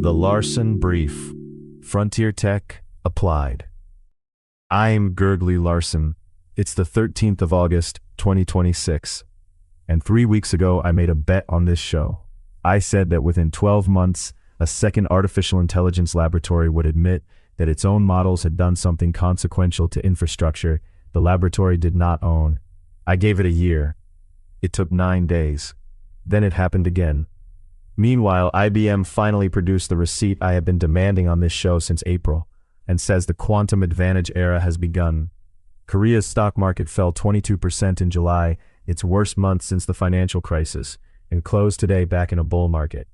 The Larson Brief. Frontier Tech Applied. I'm Gergely Larson. It's the 13th of August, 2026. And 3 weeks ago, I made a bet on this show. I said that within 12 months, a second artificial intelligence laboratory would admit that its own models had done something consequential to infrastructure the laboratory did not own. I gave it a year. It took 9 days. Then it happened again. Meanwhile, IBM finally produced the receipt I have been demanding on this show since April, and says the quantum advantage era has begun. Korea's stock market fell 22% in July, its worst month since the financial crisis, and closed today back in a bull market.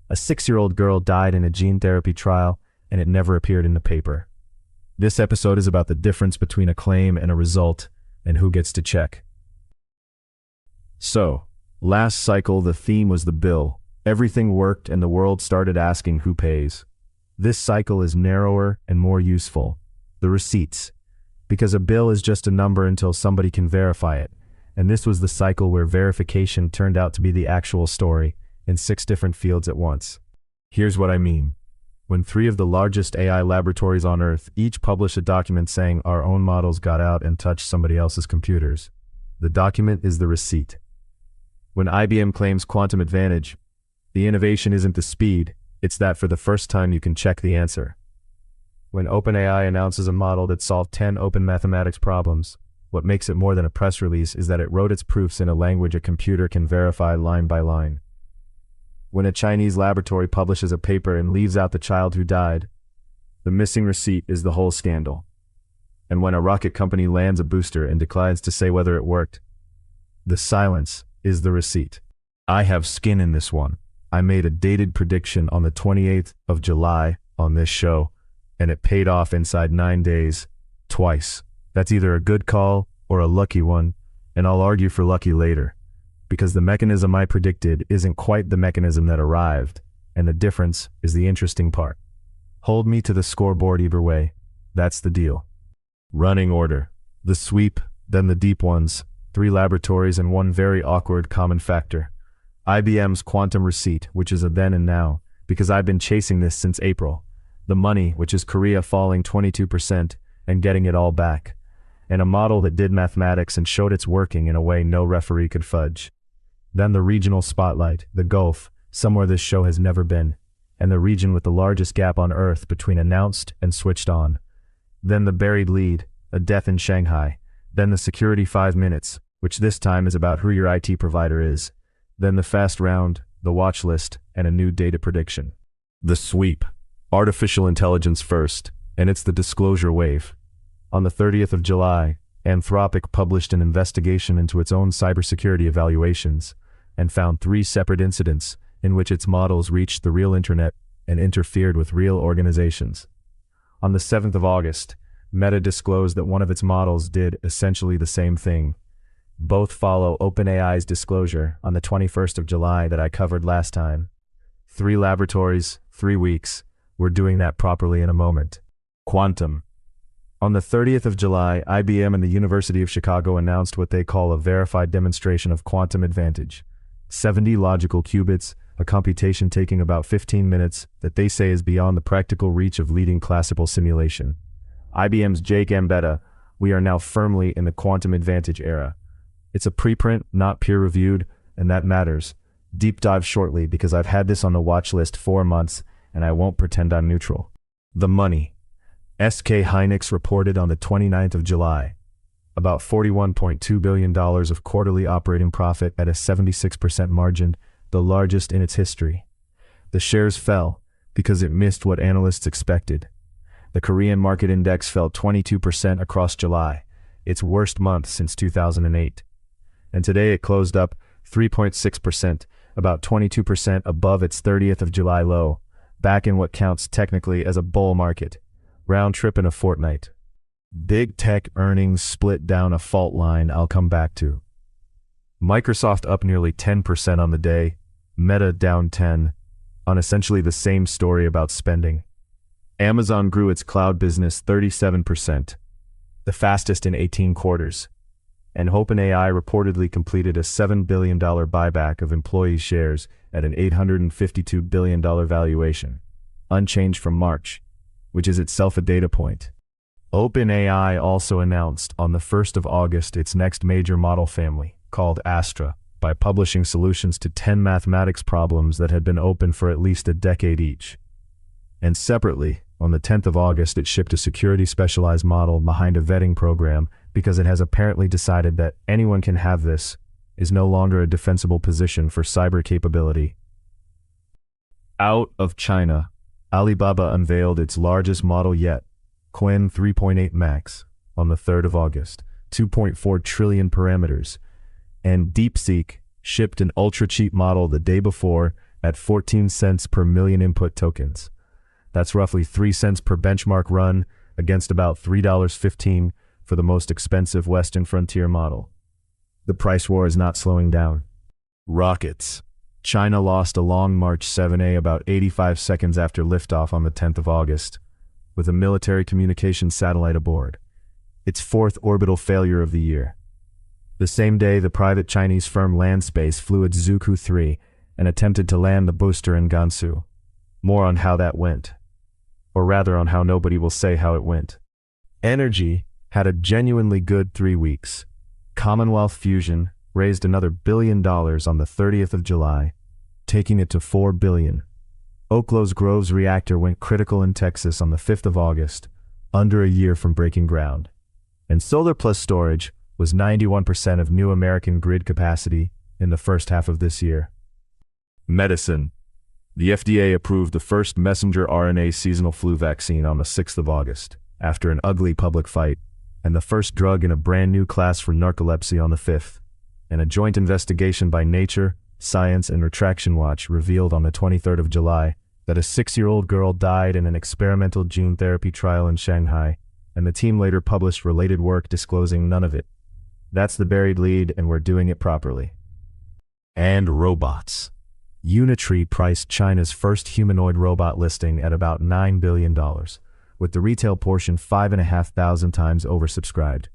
A 6-year-old girl died in a gene therapy trial, and it never appeared in the paper. This episode is about the difference between a claim and a result, and who gets to check. So, last cycle the theme was the bill. Everything worked and the world started asking who pays. This cycle is narrower and more useful. The receipts. Because a bill is just a number until somebody can verify it. And this was the cycle where verification turned out to be the actual story in 6 different fields at once. Here's what I mean. When 3 of the largest AI laboratories on Earth each publish a document saying our own models got out and touched somebody else's computers, the document is the receipt. When IBM claims quantum advantage, the innovation isn't the speed, it's that for the first time you can check the answer. When OpenAI announces a model that solved 10 open mathematics problems, what makes it more than a press release is that it wrote its proofs in a language a computer can verify line by line. When a Chinese laboratory publishes a paper and leaves out the child who died, the missing receipt is the whole scandal. And when a rocket company lands a booster and declines to say whether it worked, the silence is the receipt. I have skin in this one. I made a dated prediction on the 28th of July on this show, and it paid off inside 9 days, twice. That's either a good call or a lucky one, and I'll argue for lucky later, because the mechanism I predicted isn't quite the mechanism that arrived, and the difference is the interesting part. Hold me to the scoreboard either way. That's the deal. Running order. The sweep, then the deep ones, 3 laboratories and 1 very awkward common factor. IBM's quantum receipt, which is a then and now, because I've been chasing this since April. The money, which is Korea falling 22% and getting it all back. And a model that did mathematics and showed it's working in a way no referee could fudge. Then the regional spotlight, the Gulf, somewhere this show has never been, and the region with the largest gap on Earth between announced and switched on. Then the buried lead, a death in Shanghai. Then the security 5 minutes, which this time is about who your IT provider is. Then the fast round, the watch list, and a new data prediction. The sweep. Artificial intelligence first, and it's the disclosure wave. On the 30th of July, Anthropic published an investigation into its own cybersecurity evaluations and found 3 separate incidents in which its models reached the real internet and interfered with real organizations. On the 7th of August, Meta disclosed that one of its models did essentially the same thing. Both follow OpenAI's disclosure on the 21st of July that I covered last time. 3 laboratories, 3 weeks. We're doing that properly in a moment. Quantum. On the 30th of July, IBM and the University of Chicago announced what they call a verified demonstration of quantum advantage. 70 logical qubits, a computation taking about 15 minutes that they say is beyond the practical reach of leading classical simulation. IBM's Jake Gambetta, we are now firmly in the quantum advantage era. It's a preprint, not peer-reviewed, and that matters. Deep dive shortly because I've had this on the watch list 4 months, and I won't pretend I'm neutral. The money. SK Hynix reported on the 29th of July. About $41.2 billion of quarterly operating profit at a 76% margin, the largest in its history. The shares fell because it missed what analysts expected. The Korean market index fell 22% across July, its worst month since 2008. And today it closed up 3.6%, about 22% above its 30th of July low, back in what counts technically as a bull market. Round trip in a fortnight. Big tech earnings split down a fault line I'll come back to. Microsoft up nearly 10% on the day, Meta down 10%, on essentially the same story about spending. Amazon grew its cloud business 37%, the fastest in 18 quarters. And OpenAI reportedly completed a $7 billion buyback of employee shares at an $852 billion valuation. unchanged from March, which is itself a data point. OpenAI also announced on the 1st of August its next major model family, called Astra, by publishing solutions to 10 mathematics problems that had been open for at least a decade each. And separately, on the 10th of August, it shipped a security-specialized model behind a vetting program because it has apparently decided that anyone can have this is no longer a defensible position for cyber capability. Out of China, Alibaba unveiled its largest model yet, Qwen 3.8 Max, on the 3rd of August, 2.4 trillion parameters, and DeepSeek shipped an ultra-cheap model the day before at 14 cents per million input tokens. That's roughly 3 cents per benchmark run against about $3.15 for the most expensive Western frontier model. The price war is not slowing down. Rockets. China lost a Long March 7A about 85 seconds after liftoff on the 10th of August, with a military communications satellite aboard. Its 4th orbital failure of the year. The same day, the private Chinese firm Landspace flew its Zhuku 3 and attempted to land the booster in Gansu. More on how that went. Or rather on how nobody will say how it went. Energy had a genuinely good 3 weeks. Commonwealth Fusion raised another $1 billion on the 30th of July, taking it to $4 billion. Oklo's Groves reactor went critical in Texas on the 5th of August, under a year from breaking ground. And solar plus storage was 91% of new American grid capacity in the first half of this year. Medicine. The FDA approved the first messenger RNA seasonal flu vaccine on the 6th of August, after an ugly public fight, and the first drug in a brand new class for narcolepsy on the 5th, and a joint investigation by Nature, Science, and Retraction Watch revealed on the 23rd of July that a 6-year-old girl died in an experimental gene therapy trial in Shanghai, and the team later published related work disclosing none of it. That's the buried lead, and we're doing it properly. And robots. Unitree priced China's first humanoid robot listing at about $9 billion, with the retail portion 5,500 times oversubscribed.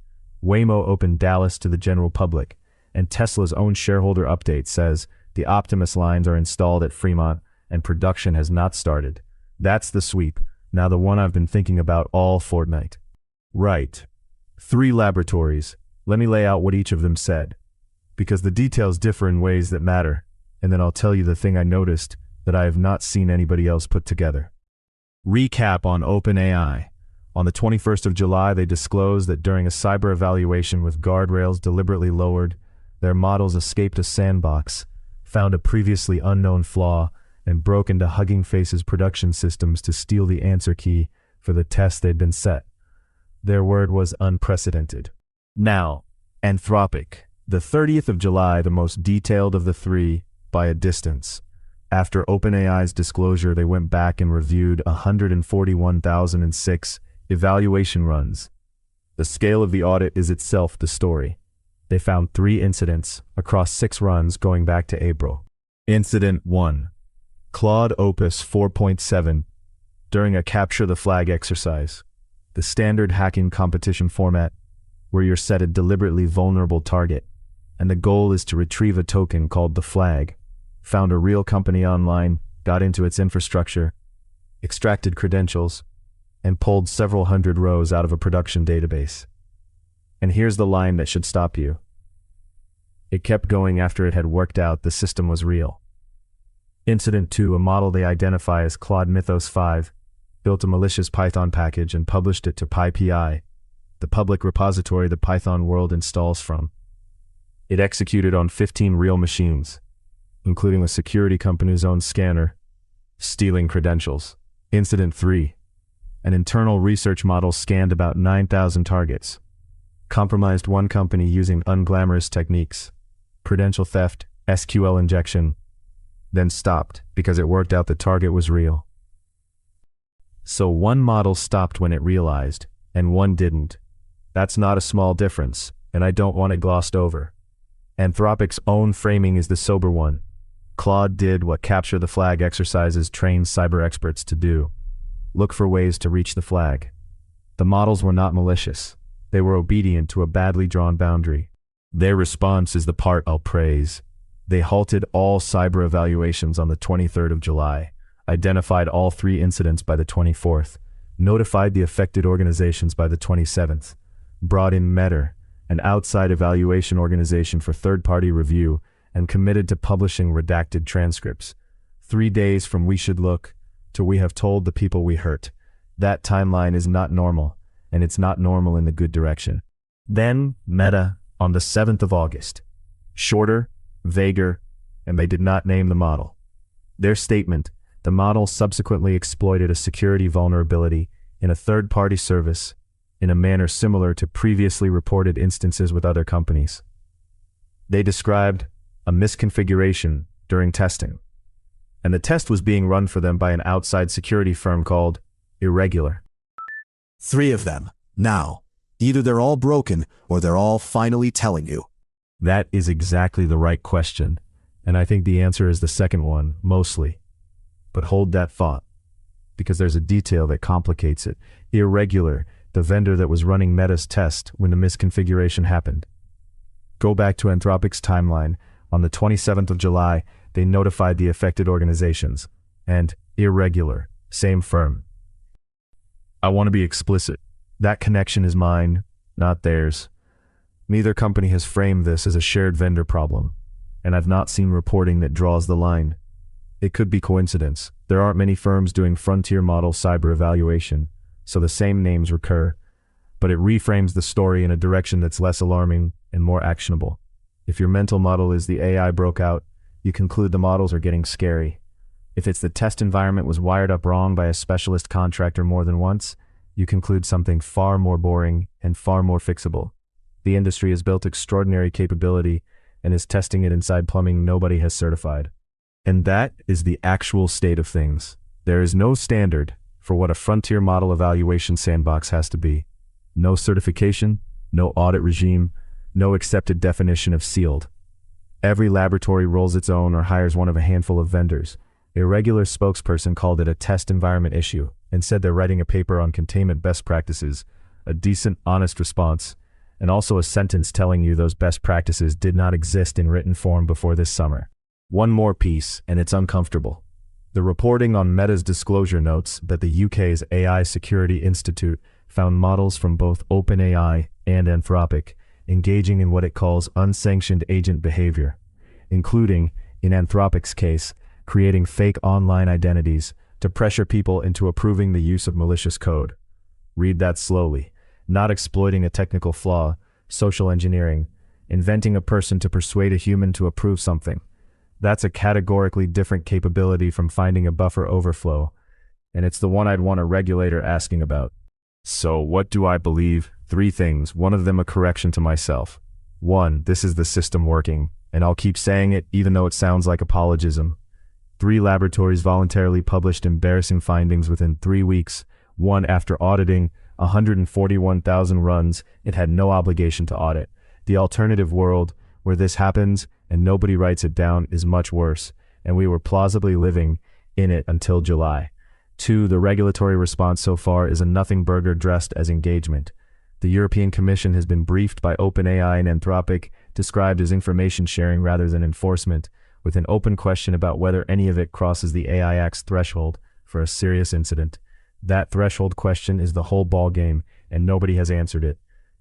Waymo opened Dallas to the general public, and Tesla's own shareholder update says the Optimus lines are installed at Fremont and production has not started. That's the sweep, now the one I've been thinking about all fortnight. Right. 3 laboratories. Let me lay out what each of them said, because the details differ in ways that matter, and then I'll tell you the thing I noticed that I have not seen anybody else put together. Recap on OpenAI. On the 21st of July, they disclosed that during a cyber evaluation with guardrails deliberately lowered, their models escaped a sandbox, found a previously unknown flaw, and broke into Hugging Face's production systems to steal the answer key for the test they'd been set. Their word was unprecedented. Now, Anthropic. The 30th of July, the most detailed of the 3, by a distance. After OpenAI's disclosure, they went back and reviewed 141,006 evaluation runs. The scale of the audit is itself the story. They found 3 incidents across 6 runs going back to April. Incident 1. Claude Opus 4.7. During a capture the flag exercise, the standard hacking competition format, where you're set a deliberately vulnerable target, and the goal is to retrieve a token called the flag, found a real company online, got into its infrastructure, extracted credentials, and pulled several hundred rows out of a production database. And here's the line that should stop you. It kept going after it had worked out the system was real. Incident 2, a model they identify as Claude Mythos 5, built a malicious Python package and published it to PyPI, the public repository the Python world installs from. It executed on 15 real machines, including a security company's own scanner, stealing credentials. Incident 3, an internal research model scanned about 9,000 targets, compromised one company using unglamorous techniques, credential theft, SQL injection, then stopped because it worked out the target was real. So one model stopped when it realized, and one didn't. That's not a small difference, and I don't want it glossed over. Anthropic's own framing is the sober one. Claude did what capture the flag exercises trained cyber experts to do. Look for ways to reach the flag. The models were not malicious. They were obedient to a badly drawn boundary. Their response is the part I'll praise. They halted all cyber evaluations on the 23rd of July, identified all 3 incidents by the 24th, notified the affected organizations by the 27th, brought in Meta, an outside evaluation organization for third-party review, and committed to publishing redacted transcripts. 3 days from we should look to we have told the people we hurt. That timeline is not normal, and it's not normal in the good direction. Then, Meta, on the 7th of August. Shorter, vaguer, and they did not name the model. Their statement, the model subsequently exploited a security vulnerability in a third-party service in a manner similar to previously reported instances with other companies. They described a misconfiguration during testing, and the test was being run for them by an outside security firm called Irregular. 3 of them. Now, either they're all broken or they're all finally telling you. That is exactly the right question, and I think the answer is the second one, mostly. But hold that thought, because there's a detail that complicates it. Irregular, the vendor that was running Meta's test when the misconfiguration happened. Go back to Anthropic's timeline. On the 27th of July, they notified the affected organizations. And Irregular, same firm. I want to be explicit. That connection is mine, not theirs. Neither company has framed this as a shared vendor problem, and I've not seen reporting that draws the line. It could be coincidence. There aren't many firms doing frontier model cyber evaluation, so the same names recur, but it reframes the story in a direction that's less alarming and more actionable. If your mental model is the AI broke out, you conclude the models are getting scary. If it's the test environment was wired up wrong by a specialist contractor more than once, you conclude something far more boring and far more fixable. The industry has built extraordinary capability and is testing it inside plumbing nobody has certified. And that is the actual state of things. There is no standard for what a frontier model evaluation sandbox has to be. No certification, no audit regime, no accepted definition of sealed. Every laboratory rolls its own or hires one of a handful of vendors. Irregular spokesperson called it a test environment issue and said they're writing a paper on containment best practices, a decent, honest response, and also a sentence telling you those best practices did not exist in written form before this summer. One more piece, and it's uncomfortable. The reporting on Meta's disclosure notes that the UK's AI Security Institute found models from both OpenAI and Anthropic engaging in what it calls unsanctioned agent behavior, including, in Anthropic's case, creating fake online identities to pressure people into approving the use of malicious code. Read that slowly. Not exploiting a technical flaw, social engineering, inventing a person to persuade a human to approve something. That's a categorically different capability from finding a buffer overflow, and it's the one I'd want a regulator asking about. So what do I believe? 3 things, one of them a correction to myself. 1, this is the system working, and I'll keep saying it even though it sounds like apologism. 3 laboratories voluntarily published embarrassing findings within 3 weeks, 1 after auditing 141,000 runs it had no obligation to audit. The alternative world, where this happens and nobody writes it down, is much worse, and we were plausibly living in it until July. 2, the regulatory response so far is a nothing burger dressed as engagement. The European Commission has been briefed by OpenAI and Anthropic, described as information sharing rather than enforcement, with an open question about whether any of it crosses the AI Act's threshold for a serious incident. That threshold question is the whole ball game, and nobody has answered it.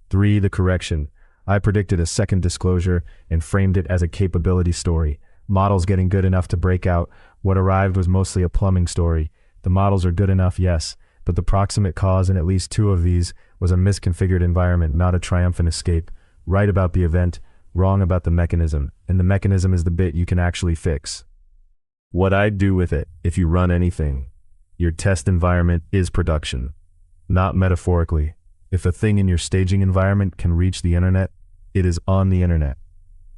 3, the correction. I predicted a second disclosure and framed it as a capability story. Models getting good enough to break out. What arrived was mostly a plumbing story. The models are good enough, yes, but the proximate cause in at least 2 of these was a misconfigured environment, not a triumphant escape. Right about the event, wrong about the mechanism, and the mechanism is the bit you can actually fix. What I'd do with it, if you run anything, your test environment is production. Not metaphorically. If a thing in your staging environment can reach the internet, it is on the internet.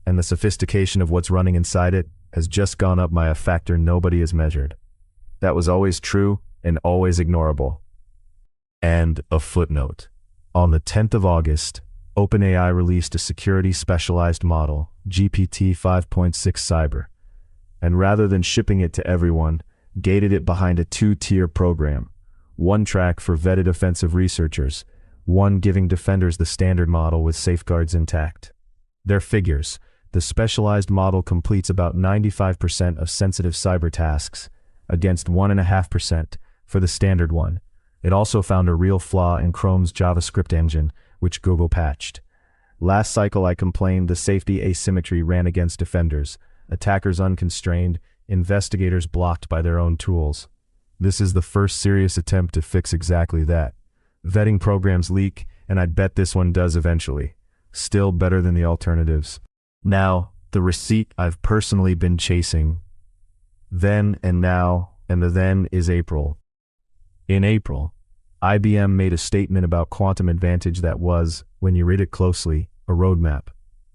And the sophistication of what's running inside it has just gone up by a factor nobody has measured. That was always true and always ignorable. And a footnote. On the 10th of August, OpenAI released a security-specialized model, GPT 5.6 Cyber, and rather than shipping it to everyone, gated it behind a 2-tier program. 1 track for vetted offensive researchers, 1 giving defenders the standard model with safeguards intact. Their figures: the specialized model completes about 95% of sensitive cyber tasks, against 1.5% for the standard one. It also found a real flaw in Chrome's JavaScript engine, which Google patched. Last cycle I complained the safety asymmetry ran against defenders, attackers unconstrained, investigators blocked by their own tools. This is the first serious attempt to fix exactly that. Vetting programs leak, and I'd bet this one does eventually. Still better than the alternatives. Now, the receipt I've personally been chasing. Then and now, and the then is April. In April, IBM made a statement about quantum advantage that was, when you read it closely, a roadmap,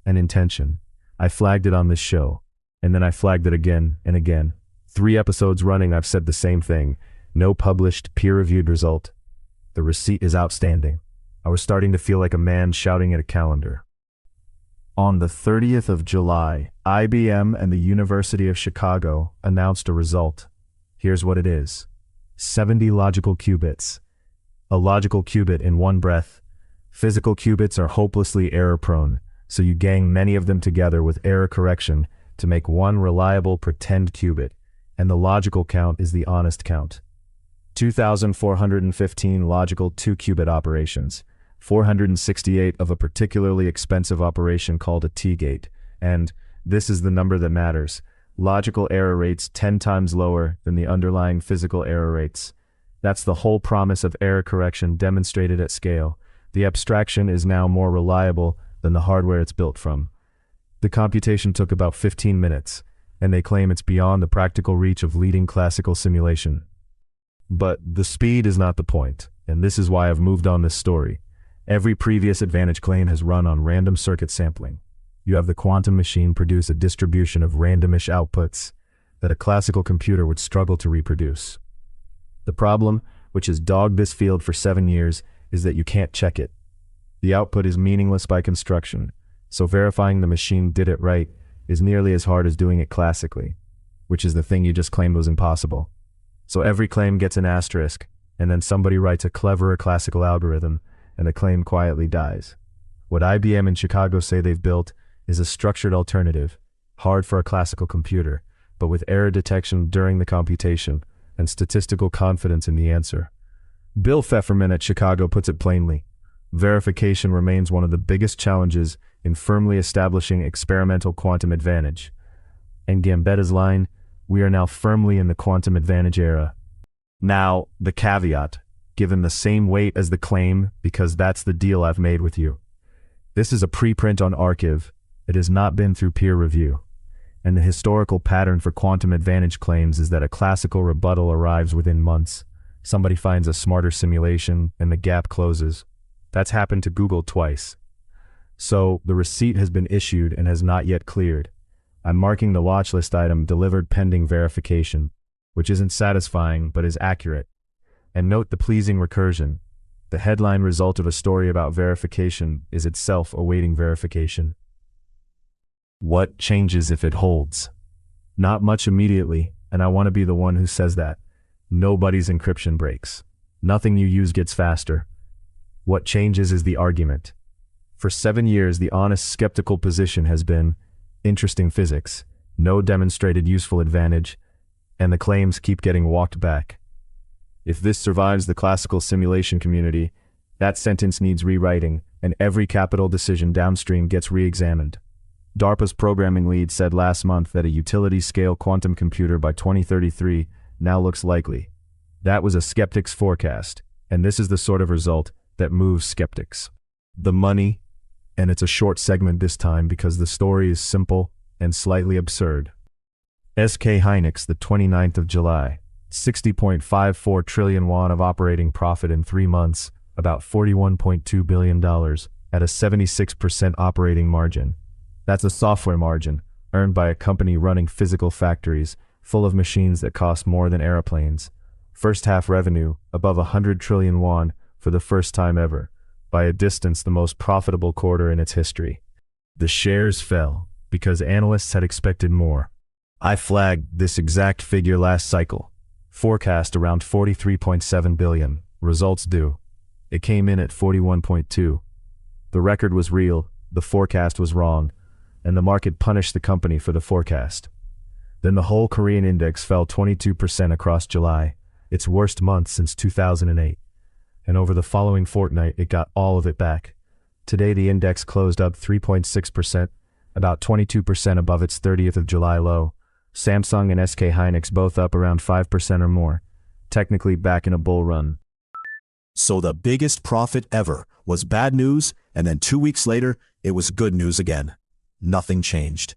an intention. I flagged it on this show, and then I flagged it again and again. 3 episodes running I've said the same thing. No published, peer-reviewed result. The receipt is outstanding. I was starting to feel like a man shouting at a calendar. On the 30th of July, IBM and the University of Chicago announced a result. Here's what it is. 70 logical qubits. A logical qubit in one breath. Physical qubits are hopelessly error-prone, so you gang many of them together with error correction to make one reliable pretend qubit, and the logical count is the honest count. 2,415 logical 2-qubit operations, 468 of a particularly expensive operation called a T-gate, and, this is the number that matters, logical error rates 10 times lower than the underlying physical error rates. That's the whole promise of error correction demonstrated at scale. The abstraction is now more reliable than the hardware it's built from. The computation took about 15 minutes, and they claim it's beyond the practical reach of leading classical simulation. But the speed is not the point, and this is why I've moved on this story. Every previous advantage claim has run on random circuit sampling. You have the quantum machine produce a distribution of randomish outputs that a classical computer would struggle to reproduce. The problem, which has dogged this field for 7 years, is that you can't check it. The output is meaningless by construction, so verifying the machine did it right is nearly as hard as doing it classically, which is the thing you just claimed was impossible. So every claim gets an asterisk, and then somebody writes a cleverer classical algorithm, and the claim quietly dies. What IBM and Chicago say they've built is a structured alternative, hard for a classical computer, but with error detection during the computation and statistical confidence in the answer. Bill Pfefferman at Chicago puts it plainly. Verification remains one of the biggest challenges in firmly establishing experimental quantum advantage. And Gambetta's line, we are now firmly in the quantum advantage era. Now, the caveat, given the same weight as the claim because that's the deal I've made with you. This is a preprint on Archive. It has not been through peer review. And the historical pattern for quantum advantage claims is that a classical rebuttal arrives within months. Somebody finds a smarter simulation and the gap closes. That's happened to Google twice. So, the receipt has been issued and has not yet cleared. I'm marking the watch list item delivered pending verification, which isn't satisfying but is accurate. And note the pleasing recursion. The headline result of a story about verification is itself awaiting verification. What changes if it holds? Not much immediately, and I want to be the one who says that. Nobody's encryption breaks. Nothing you use gets faster. What changes is the argument. For 7 years, the honest skeptical position has been, interesting physics, no demonstrated useful advantage, and the claims keep getting walked back. If this survives the classical simulation community, that sentence needs rewriting, and every capital decision downstream gets re-examined. DARPA's programming lead said last month that a utility-scale quantum computer by 2033 now looks likely. That was a skeptic's forecast, and this is the sort of result that moves skeptics. The money, and it's a short segment this time because the story is simple and slightly absurd. SK Hynix, the 29th of July, 60.54 trillion won of operating profit in 3 months, about $41.2 billion, at a 76% operating margin. That's a software margin, earned by a company running physical factories, full of machines that cost more than airplanes. First half revenue, above 100 trillion won, for the first time ever, by a distance the most profitable quarter in its history. The shares fell, because analysts had expected more. I flagged this exact figure last cycle. Forecast around 43.7 billion, results due. It came in at 41.2. The record was real, the forecast was wrong, and the market punished the company for the forecast. Then the whole Korean index fell 22% across July, its worst month since 2008. And over the following fortnight, it got all of it back. Today, the index closed up 3.6%, about 22% above its 30th of July low. Samsung and SK Hynix both up around 5% or more, technically back in a bull run. So the biggest profit ever was bad news, and then 2 weeks later, it was good news again. Nothing changed.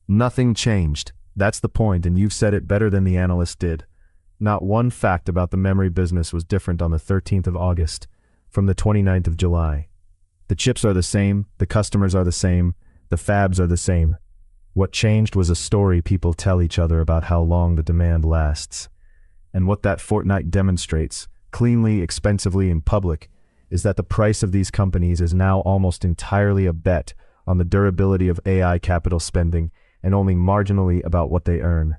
Nothing changed. That's the point, and you've said it better than the analyst did. Not one fact about the memory business was different on the 13th of August from the 29th of July. The chips are the same, the customers are the same, the fabs are the same. What changed was a story people tell each other about how long the demand lasts. And what that fortnight demonstrates, cleanly, expensively, in public, is that the price of these companies is now almost entirely a bet on the durability of AI capital spending and only marginally about what they earn.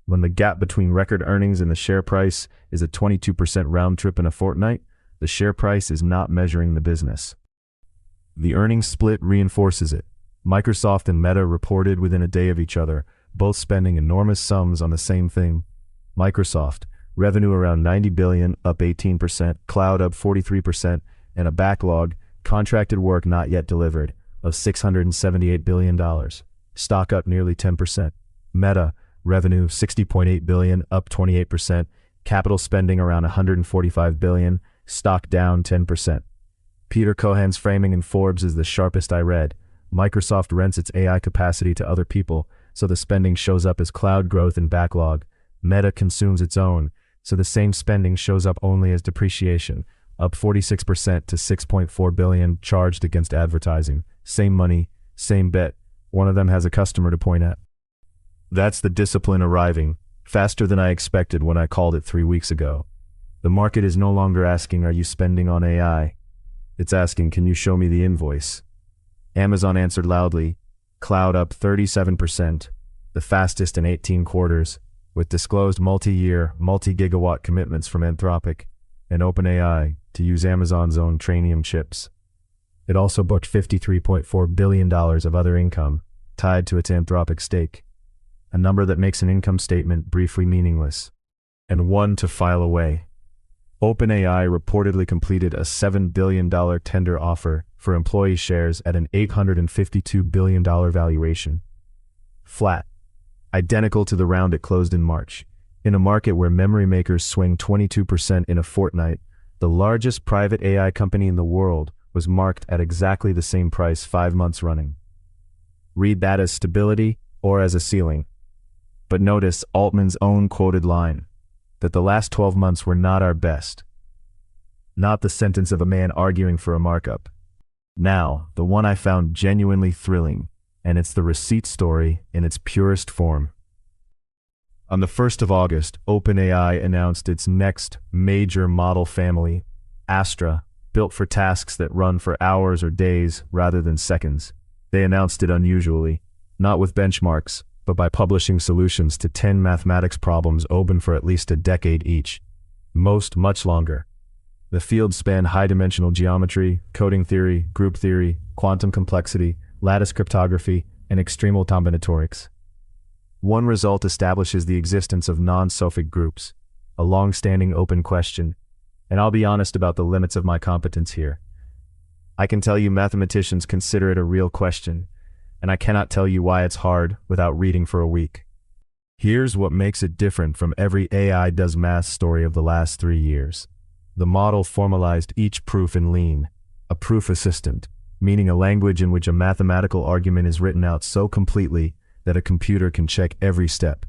When the gap between record earnings and the share price is a 22% round trip in a fortnight, the share price is not measuring the business. The earnings split reinforces it. Microsoft and Meta reported within a day of each other, both spending enormous sums on the same thing. Microsoft, revenue around $90 billion, up 18%, cloud up 43%, and a backlog, contracted work not yet delivered, of $678 billion. Stock up nearly 10%. Meta, revenue $60.8 billion, up 28%, capital spending around $145 billion, stock down 10%. Peter Cohen's framing in Forbes is the sharpest I read. Microsoft rents its AI capacity to other people, so the spending shows up as cloud growth and backlog. Meta consumes its own, so the same spending shows up only as depreciation, up 46% to $6.4 billion charged against advertising. Same money, same bet. One of them has a customer to point at. That's the discipline arriving, faster than I expected when I called it 3 weeks ago. The market is no longer asking, are you spending on AI? It's asking, can you show me the invoice? Amazon answered loudly, cloud up 37%, the fastest in 18 quarters, with disclosed multi-year, multi-gigawatt commitments from Anthropic and OpenAI to use Amazon's own Trainium chips. It also booked $53.4 billion of other income tied to its Anthropic stake, a number that makes an income statement briefly meaningless, and one to file away. OpenAI reportedly completed a $7 billion tender offer for employee shares at an $852 billion valuation. Flat. Identical to the round it closed in March. In a market where memory makers swing 22% in a fortnight, the largest private AI company in the world was marked at exactly the same price 5 months running. Read that as stability or as a ceiling. But notice Altman's own quoted line, that the last 12 months were not our best. Not the sentence of a man arguing for a markup. Now, the one I found genuinely thrilling, and it's the receipt story in its purest form. On the 1st of August, OpenAI announced its next major model family, Astra, built for tasks that run for hours or days rather than seconds. They announced it unusually, not with benchmarks, but by publishing solutions to 10 mathematics problems open for at least a decade each. Most much longer. The fields span high-dimensional geometry, coding theory, group theory, quantum complexity, lattice cryptography, and extremal combinatorics. One result establishes the existence of non-sophic groups, a long-standing open question, and I'll be honest about the limits of my competence here. I can tell you mathematicians consider it a real question, and I cannot tell you why it's hard without reading for a week. Here's what makes it different from every AI does math story of the last 3 years. The model formalized each proof in Lean, a proof assistant, meaning a language in which a mathematical argument is written out so completely that a computer can check every step.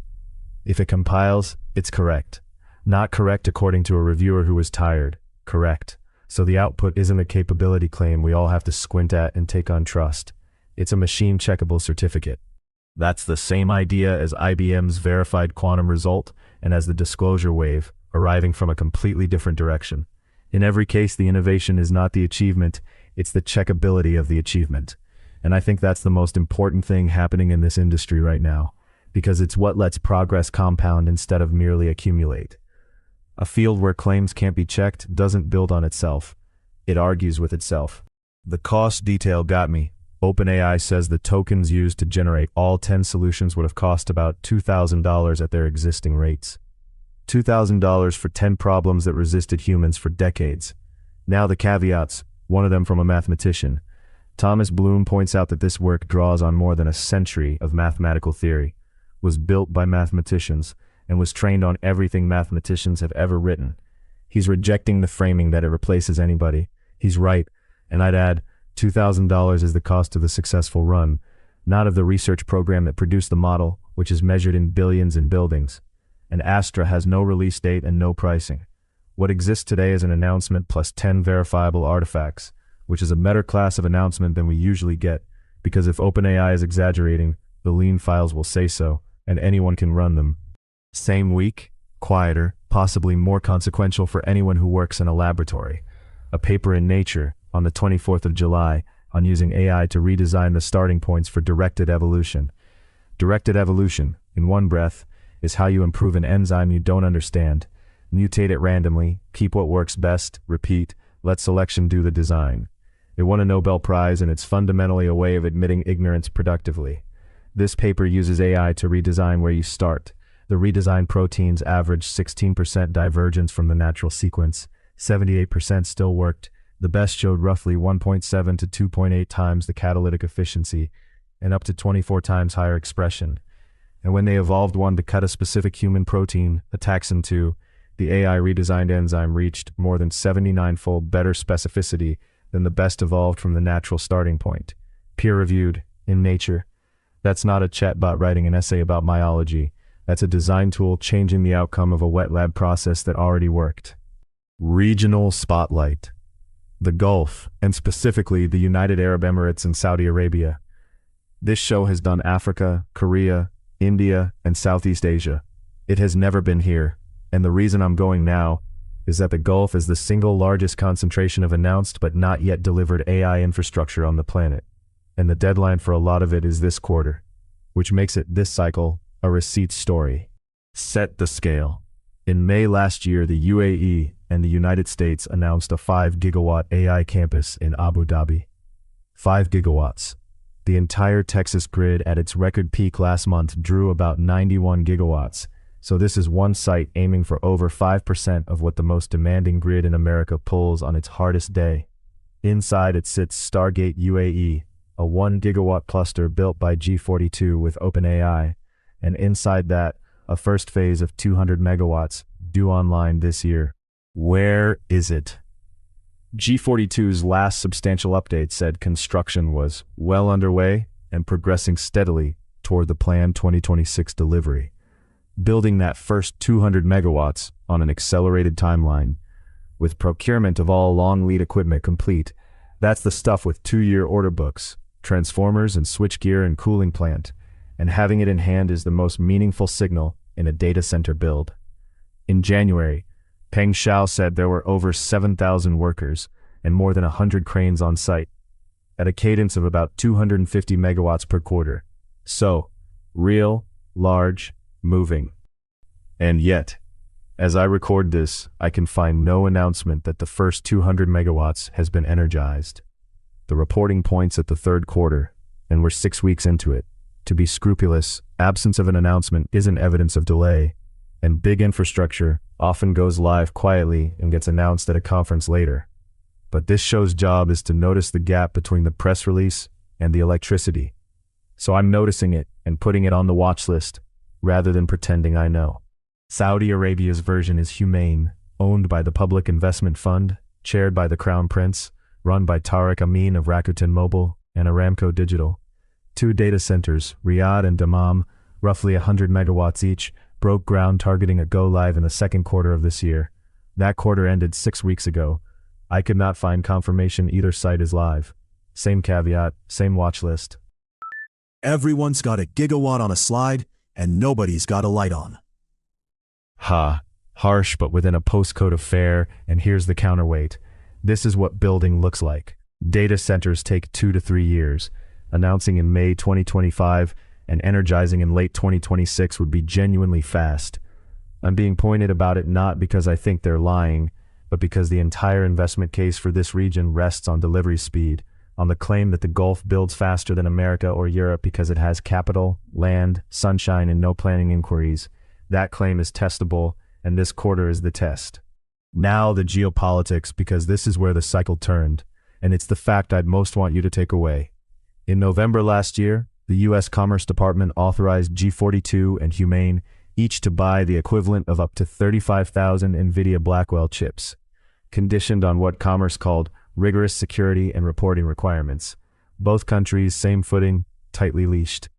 If it compiles, it's correct. Not correct according to a reviewer who was tired. Correct. So the output isn't a capability claim we all have to squint at and take on trust. It's a machine-checkable certificate. That's the same idea as IBM's verified quantum result and as the disclosure wave, arriving from a completely different direction. In every case, the innovation is not the achievement, it's the checkability of the achievement. And I think that's the most important thing happening in this industry right now, because it's what lets progress compound instead of merely accumulate. A field where claims can't be checked doesn't build on itself. It argues with itself. The cost detail got me. OpenAI says the tokens used to generate all 10 solutions would have cost about $2,000 at their existing rates. $2,000 for 10 problems that resisted humans for decades. Now the caveats, one of them from a mathematician. Thomas Bloom points out that this work draws on more than a century of mathematical theory, was built by mathematicians, and was trained on everything mathematicians have ever written. He's rejecting the framing that it replaces anybody. He's right, and I'd add, $2,000 is the cost of the successful run, not of the research program that produced the model, which is measured in billions in buildings. And Astra has no release date and no pricing. What exists today is an announcement plus 10 verifiable artifacts, which is a better class of announcement than we usually get, because if OpenAI is exaggerating, the lean files will say so, and anyone can run them. Same week, quieter, possibly more consequential for anyone who works in a laboratory. A paper in Nature, on the 24th of July, on using AI to redesign the starting points for directed evolution. Directed evolution, in one breath, is how you improve an enzyme you don't understand, mutate it randomly, keep what works best, repeat, let selection do the design. It won a Nobel Prize, and it's fundamentally a way of admitting ignorance productively. This paper uses AI to redesign where you start. The redesigned proteins averaged 16% divergence from the natural sequence, 78% still worked. The best showed roughly 1.7 to 2.8 times the catalytic efficiency and up to 24 times higher expression. And when they evolved one to cut a specific human protein, the taxon 2, the AI redesigned enzyme reached more than 79-fold better specificity than the best evolved from the natural starting point. Peer-reviewed, in Nature. That's not a chatbot writing an essay about myology. That's a design tool changing the outcome of a wet lab process that already worked. Regional spotlight. The Gulf, and specifically the United Arab Emirates and Saudi Arabia. This show has done Africa, Korea, India, and Southeast Asia. It has never been here, and the reason I'm going now is that the Gulf is the single largest concentration of announced but not yet delivered AI infrastructure on the planet, and the deadline for a lot of it is this quarter, which makes it this cycle a receipt story. Set the scale. In May last year, the UAE and the United States announced a 5-gigawatt AI campus in Abu Dhabi. 5 gigawatts. The entire Texas grid at its record peak last month drew about 91 gigawatts, so this is one site aiming for over 5% of what the most demanding grid in America pulls on its hardest day. Inside it sits Stargate UAE, a 1-gigawatt cluster built by G42 with OpenAI, and inside that, a first phase of 200 megawatts, due online this year. Where is it? G42's last substantial update said construction was well underway and progressing steadily toward the planned 2026 delivery. Building that first 200 megawatts on an accelerated timeline, with procurement of all long lead equipment complete. That's the stuff with 2-year order books, transformers and switchgear and cooling plant, and having it in hand is the most meaningful signal in a data center build. In January, Peng Xiao said there were over 7,000 workers and more than 100 cranes on site, at a cadence of about 250 megawatts per quarter. So, real, large, moving. And yet, as I record this, I can find no announcement that the first 200 megawatts has been energized. The reporting points at the third quarter, and we're 6 weeks into it. To be scrupulous, absence of an announcement isn't evidence of delay, and big infrastructure often goes live quietly and gets announced at a conference later. But this show's job is to notice the gap between the press release and the electricity. So I'm noticing it and putting it on the watch list, rather than pretending I know. Saudi Arabia's version is Humain, owned by the Public Investment Fund, chaired by the Crown Prince, run by Tariq Amin of Rakuten Mobile and Aramco Digital. 2 data centers, Riyadh and Dammam, roughly 100 megawatts each, broke ground targeting a go-live in the second quarter of this year. That quarter ended 6 weeks ago. I could not find confirmation either site is live. Same caveat, same watch list. Everyone's got a gigawatt on a slide, and nobody's got a light on. Ha, harsh but within a postcode of fair, and here's the counterweight. This is what building looks like. Data centers take 2 to 3 years. Announcing in May 2025 and energizing in late 2026 would be genuinely fast. I'm being pointed about it not because I think they're lying, but because the entire investment case for this region rests on delivery speed, on the claim that the Gulf builds faster than America or Europe because it has capital, land, sunshine, and no planning inquiries. That claim is testable, and this quarter is the test. Now the geopolitics, because this is where the cycle turned, and it's the fact I'd most want you to take away. In November last year, the U.S. Commerce Department authorized G42 and Humain each to buy the equivalent of up to 35,000 NVIDIA Blackwell chips, conditioned on what Commerce called rigorous security and reporting requirements. Both countries, same footing, tightly leashed.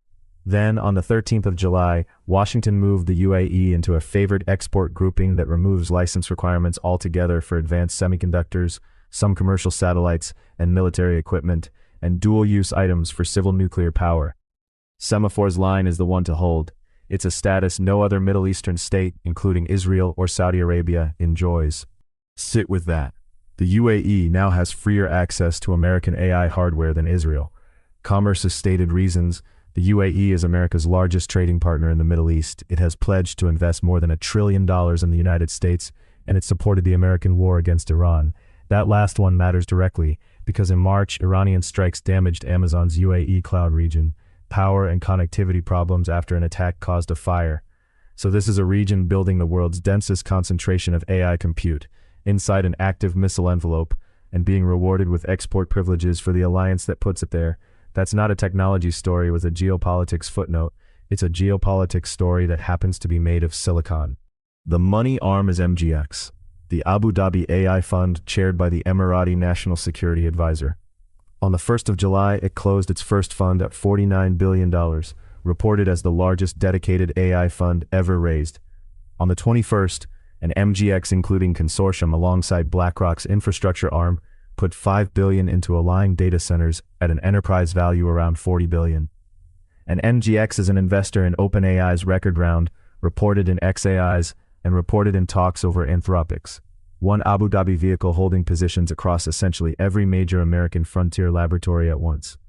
Then, on the 13th of July, Washington moved the UAE into a favored export grouping that removes license requirements altogether for advanced semiconductors, some commercial satellites, and military equipment, and dual-use items for civil nuclear power. Semaphor's line is the one to hold. It's a status no other Middle Eastern state, including Israel or Saudi Arabia, enjoys. Sit with that. The UAE now has freer access to American AI hardware than Israel. Commerce's stated reasons: the UAE is America's largest trading partner in the Middle East. It has pledged to invest more than $1 trillion in the United States, and it supported the American war against Iran. That last one matters directly, because in March, Iranian strikes damaged Amazon's UAE cloud region. Power and connectivity problems after an attack caused a fire. So this is a region building the world's densest concentration of AI compute, inside an active missile envelope, and being rewarded with export privileges for the alliance that puts it there. That's not a technology story with a geopolitics footnote. It's a geopolitics story that happens to be made of silicon. The money arm is MGX, the Abu Dhabi AI fund chaired by the Emirati National Security Advisor. On the 1st of July, it closed its first fund at $49 billion, reported as the largest dedicated AI fund ever raised. On the 21st, an MGX including consortium alongside BlackRock's infrastructure arm put $5 billion into aligned data centers at an enterprise value around $40 billion. And MGX is an investor in OpenAI's record round, reported in XAI's, and reported in talks over Anthropic's. One Abu Dhabi vehicle holding positions across essentially every major American frontier laboratory at once.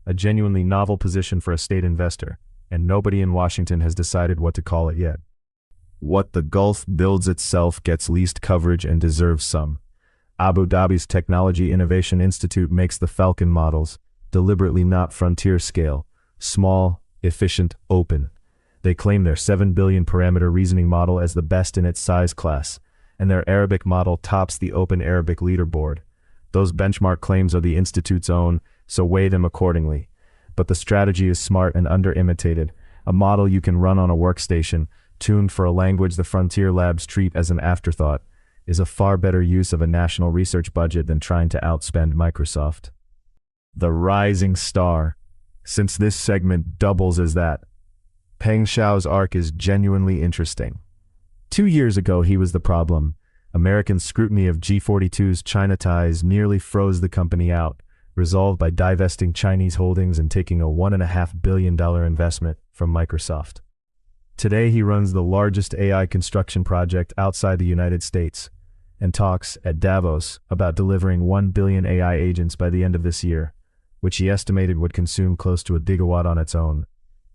A genuinely novel position for a state investor, and nobody in Washington has decided what to call it yet. What the Gulf builds itself gets least coverage and deserves some. Abu Dhabi's Technology Innovation Institute makes the Falcon models, deliberately not frontier scale, small, efficient, open. They claim their 7 billion parameter reasoning model as the best in its size class, and their Arabic model tops the Open Arabic leaderboard. Those benchmark claims are the Institute's own, so weigh them accordingly. But the strategy is smart and under-imitated, a model you can run on a workstation, tuned for a language the frontier labs treat as an afterthought, is a far better use of a national research budget than trying to outspend Microsoft. The rising star. Since this segment doubles as that, Peng Xiao's arc is genuinely interesting. 2 years ago he was the problem. American scrutiny of G42's China ties nearly froze the company out, resolved by divesting Chinese holdings and taking a $1.5 billion investment from Microsoft. Today he runs the largest AI construction project outside the United States, and talks at Davos about delivering 1 billion AI agents by the end of this year, which he estimated would consume close to a gigawatt on its own.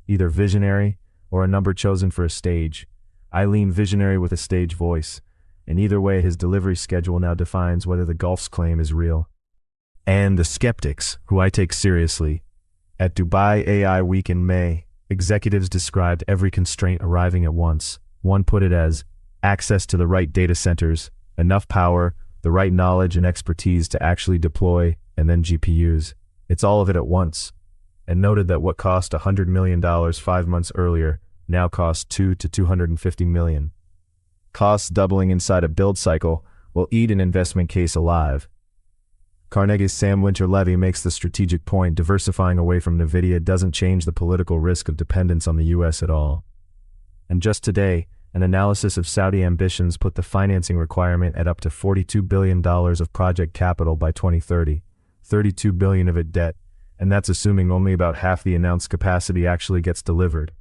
Either visionary, or a number chosen for a stage. I lean visionary with a stage voice, and either way his delivery schedule now defines whether the Gulf's claim is real. And the skeptics, who I take seriously. At Dubai AI Week in May, executives described every constraint arriving at once. One put it as access to the right data centers, enough power, the right knowledge and expertise to actually deploy, and then GPUs. It's all of it at once. And noted that what cost $100 million 5 months earlier now costs $2 to $250 million. Costs doubling inside a build cycle will eat an investment case alive. Carnegie's Sam Winter-Levy makes the strategic point: diversifying away from NVIDIA doesn't change the political risk of dependence on the US at all. And just today, an analysis of Saudi ambitions put the financing requirement at up to $42 billion of project capital by 2030, $32 billion of it debt, and that's assuming only about half the announced capacity actually gets delivered.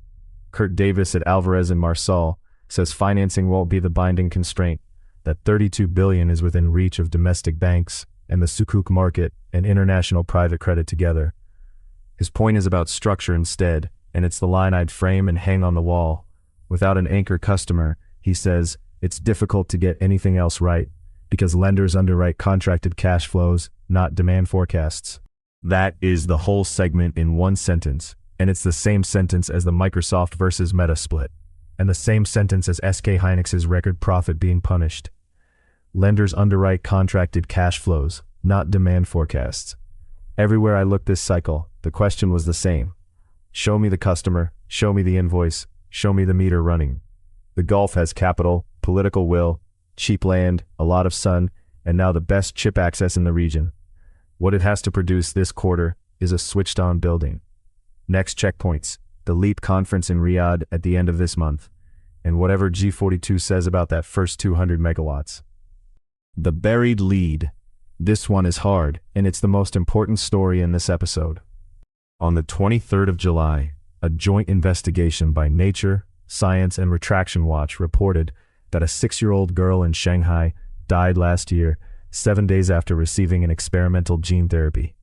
Kurt Davis at Alvarez & Marsal says financing won't be the binding constraint, that $32 billion is within reach of domestic banks and the Sukuk market and international private credit together. His point is about structure instead, and it's the line I'd frame and hang on the wall. Without an anchor customer, he says, it's difficult to get anything else right, because lenders underwrite contracted cash flows, not demand forecasts. That is the whole segment in one sentence, and it's the same sentence as the Microsoft versus Meta split, and the same sentence as SK Hynix's record profit being punished. Lenders underwrite contracted cash flows, not demand forecasts. Everywhere I looked this cycle, the question was the same. Show me the customer, show me the invoice, show me the meter running. The Gulf has capital, political will, cheap land, a lot of sun, and now the best chip access in the region. What it has to produce this quarter is a switched-on building. Next checkpoints, the LEAP conference in Riyadh at the end of this month, and whatever G42 says about that first 200 megawatts. The buried lead. This one is hard, and it's the most important story in this episode. On the 23rd of July, a joint investigation by Nature, Science, and Retraction Watch reported that a 6-year-old girl in Shanghai died last year, 7 days after receiving an experimental gene therapy.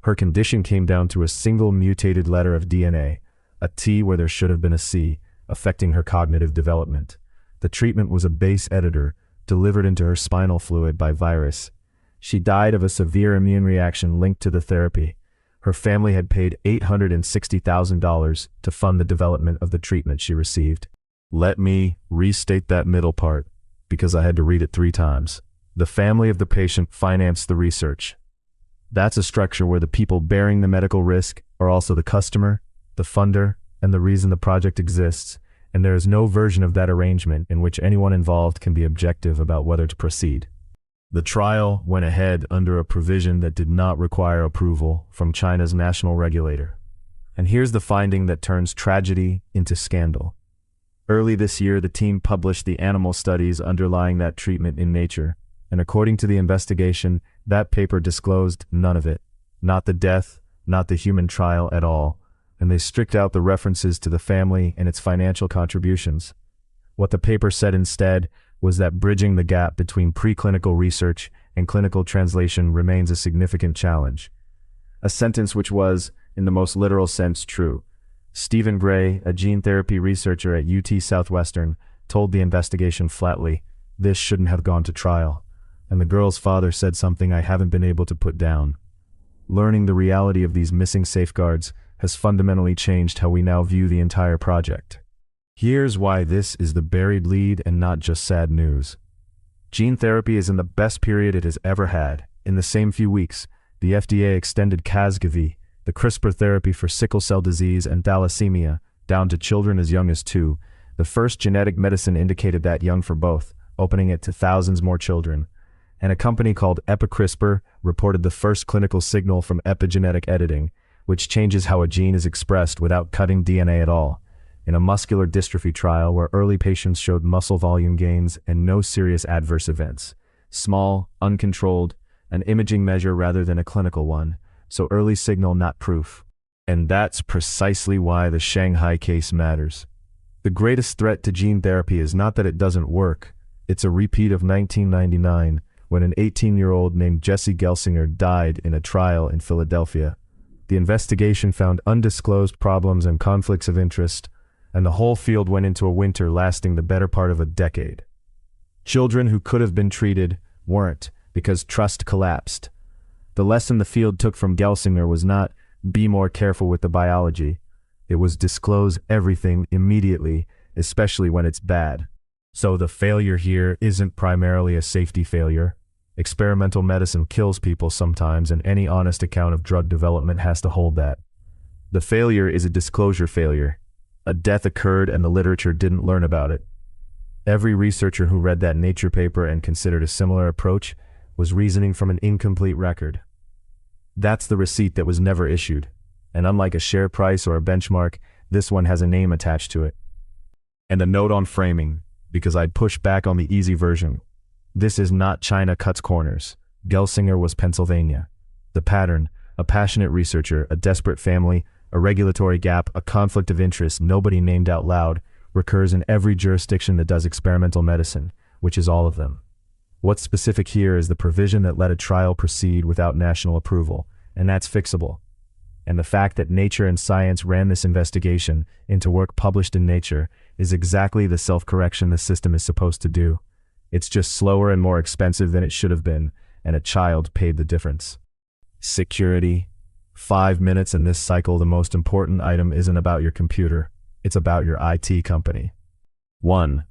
Her condition came down to a single mutated letter of DNA, a T where there should have been a C, affecting her cognitive development. The treatment was a base editor delivered into her spinal fluid by virus. She died of a severe immune reaction linked to the therapy. Her family had paid $860,000 to fund the development of the treatment she received. Let me restate that middle part, because I had to read it 3 times. The family of the patient financed the research. That's a structure where the people bearing the medical risk are also the customer, the funder, and the reason the project exists, and there is no version of that arrangement in which anyone involved can be objective about whether to proceed. The trial went ahead under a provision that did not require approval from China's national regulator. And here's the finding that turns tragedy into scandal. Early this year, the team published the animal studies underlying that treatment in Nature, and according to the investigation, that paper disclosed none of it. Not the death, not the human trial at all, and they stripped out the references to the family and its financial contributions. What the paper said instead was that bridging the gap between preclinical research and clinical translation remains a significant challenge. A sentence which was, in the most literal sense, true. Stephen Gray, a gene therapy researcher at UT Southwestern, told the investigation flatly, "This shouldn't have gone to trial." And the girl's father said something I haven't been able to put down. Learning the reality of these missing safeguards has fundamentally changed how we now view the entire project. Here's why this is the buried lead and not just sad news. Gene therapy is in the best period it has ever had. In the same few weeks, the FDA extended Casgevy, the CRISPR therapy for sickle cell disease and thalassemia, down to children as young as 2. The first genetic medicine indicated that young for both, opening it to thousands more children. And a company called EpiCRISPR reported the first clinical signal from epigenetic editing, which changes how a gene is expressed without cutting DNA at all, in a muscular dystrophy trial where early patients showed muscle volume gains and no serious adverse events. Small, uncontrolled, an imaging measure rather than a clinical one, so early signal not proof. And that's precisely why the Shanghai case matters. The greatest threat to gene therapy is not that it doesn't work, it's a repeat of 1999, when an 18-year-old named Jesse Gelsinger died in a trial in Philadelphia. The investigation found undisclosed problems and conflicts of interest, and the whole field went into a winter lasting the better part of a decade. Children who could have been treated weren't, because trust collapsed. The lesson the field took from Gelsinger was not, be more careful with the biology. It was disclose everything immediately, especially when it's bad. So the failure here isn't primarily a safety failure. Experimental medicine kills people sometimes, and any honest account of drug development has to hold that. The failure is a disclosure failure. A death occurred and the literature didn't learn about it. Every researcher who read that Nature paper and considered a similar approach was reasoning from an incomplete record. That's the receipt that was never issued. And unlike a share price or a benchmark, this one has a name attached to it. And a note on framing, because I'd push back on the easy version. This is not China cuts corners. Gelsinger was Pennsylvania. The pattern, a passionate researcher, a desperate family, a regulatory gap, a conflict of interest nobody named out loud, recurs in every jurisdiction that does experimental medicine, which is all of them. What's specific here is the provision that let a trial proceed without national approval, and that's fixable. And the fact that Nature and Science ran this investigation into work published in Nature is exactly the self-correction the system is supposed to do. It's just slower and more expensive than it should have been, and a child paid the difference. Security. 5 minutes in this cycle. The most important item isn't about your computer, it's about your IT company. 1.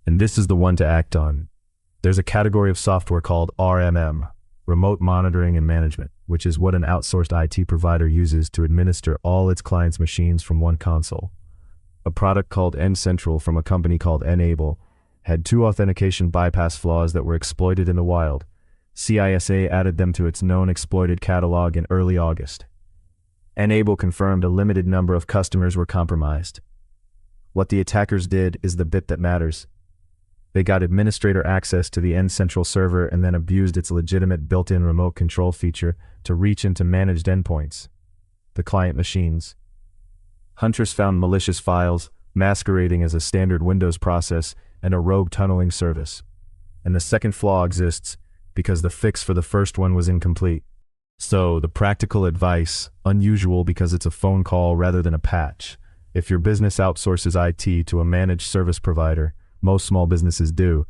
And this is the one to act on. There's a category of software called RMM, Remote Monitoring and Management, which is what an outsourced IT provider uses to administer all its clients' machines from one console. A product called N-Central from a company called Enable had 2 authentication bypass flaws that were exploited in the wild. CISA added them to its known exploited catalog in early August. Enable confirmed a limited number of customers were compromised. What the attackers did is the bit that matters. They got administrator access to the N-Central server and then abused its legitimate built-in remote control feature to reach into managed endpoints, the client machines. Hunters found malicious files, masquerading as a standard Windows process and a rogue tunneling service. And the second flaw exists because the fix for the first one was incomplete. So, the practical advice, unusual because it's a phone call rather than a patch. If your business outsources IT to a managed service provider, most small businesses do,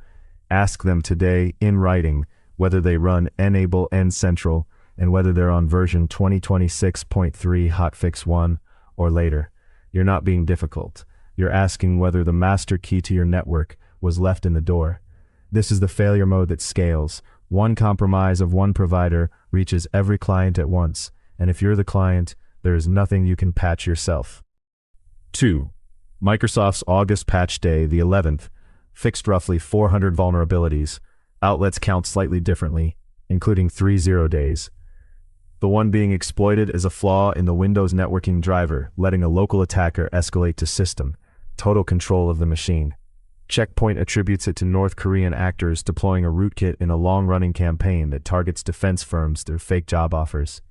ask them today in writing whether they run Enable N-Central and whether they're on version 2026.3 hotfix 1 or later. You're not being difficult. You're asking whether the master key to your network was left in the door. This is the failure mode that scales. One compromise of one provider reaches every client at once, and if you're the client, there is nothing you can patch yourself. 2. Microsoft's August patch day, the 11th, fixed roughly 400 vulnerabilities. Outlets count slightly differently, including 3 0 days. The one being exploited is a flaw in the Windows networking driver, letting a local attacker escalate to system, total control of the machine. Checkpoint attributes it to North Korean actors deploying a rootkit in a long-running campaign that targets defense firms through fake job offers.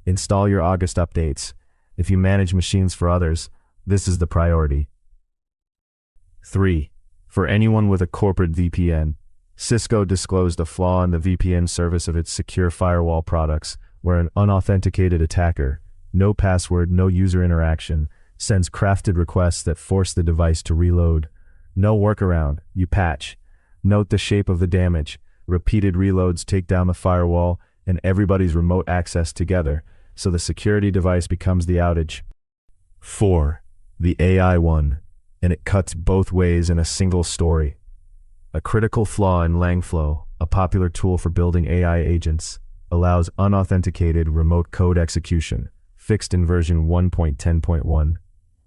Install your August updates. If you manage machines for others, this is the priority. 3. For anyone with a corporate VPN, Cisco disclosed a flaw in the VPN service of its secure firewall products where an unauthenticated attacker, no password, no user interaction, sends crafted requests that force the device to reload. No workaround, you patch. Note the shape of the damage. Repeated reloads take down the firewall and everybody's remote access together, so the security device becomes the outage. 4. The AI one, and it cuts both ways in a single story. A critical flaw in Langflow, a popular tool for building AI agents, allows unauthenticated remote code execution, fixed in version 1.10.1.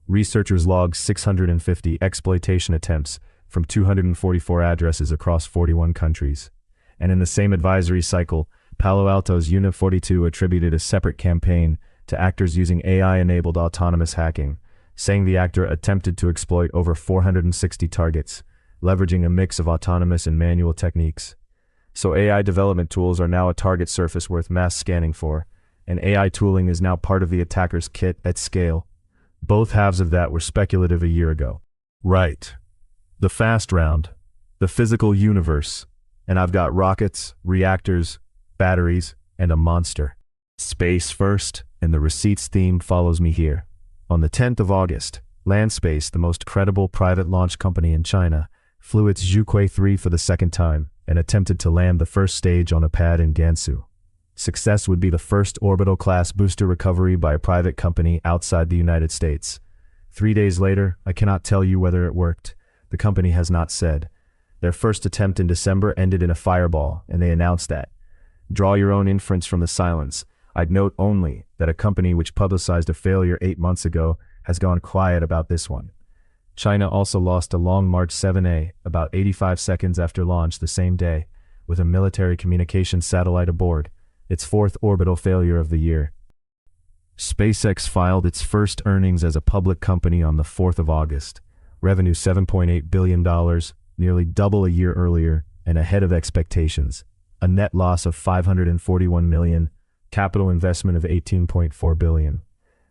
Researchers logged 650 exploitation attempts from 244 addresses across 41 countries. And in the same advisory cycle, Palo Alto's Unit 42 attributed a separate campaign to actors using AI-enabled autonomous hacking, saying the actor attempted to exploit over 460 targets, leveraging a mix of autonomous and manual techniques. So AI development tools are now a target surface worth mass scanning for, and AI tooling is now part of the attacker's kit at scale. Both halves of that were speculative a year ago. Right. The fast round. The physical universe. And I've got rockets, reactors, batteries, and a monster. Space first, and the receipts theme follows me here. On the 10th of August, Landspace, the most credible private launch company in China, flew its Zhuque 3 for the second time and attempted to land the first stage on a pad in Gansu. Success would be the first orbital-class booster recovery by a private company outside the United States. 3 days later, I cannot tell you whether it worked. The company has not said. Their first attempt in December ended in a fireball, and they announced that. Draw your own inference from the silence. I'd note only that a company which publicized a failure 8 months ago has gone quiet about this one. China also lost a Long March 7A about 85 seconds after launch the same day, with a military communications satellite aboard. Its 4th orbital failure of the year. SpaceX filed its first earnings as a public company on the 4th of August. Revenue $7.8 billion, nearly double a year earlier, and ahead of expectations. A net loss of $541 million, capital investment of $18.4 billion.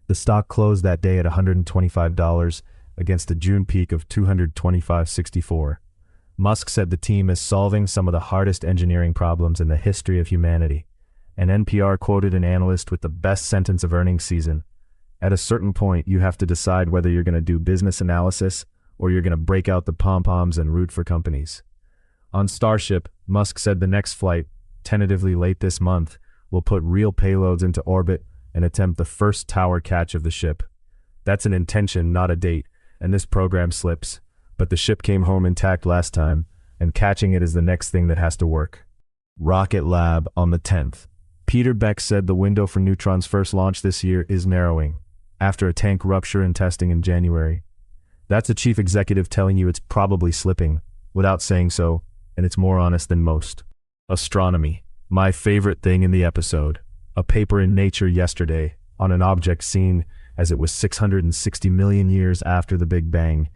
The stock closed that day at $125 against a June peak of $225.64. Musk said the team is solving some of the hardest engineering problems in the history of humanity. And NPR quoted an analyst with the best sentence of earnings season. At a certain point, you have to decide whether you're going to do business analysis or you're going to break out the pom-poms and root for companies. On Starship, Musk said the next flight, tentatively late this month, will put real payloads into orbit and attempt the first tower catch of the ship. That's an intention, not a date, and this program slips. But the ship came home intact last time, and catching it is the next thing that has to work. Rocket Lab on the 10th. Peter Beck said the window for Neutron's first launch this year is narrowing, after a tank rupture and testing in January. That's a chief executive telling you it's probably slipping, without saying so, and it's more honest than most. Astronomy. My favorite thing in the episode. A paper in Nature yesterday, on an object seen as it was 660 million years after the Big Bang.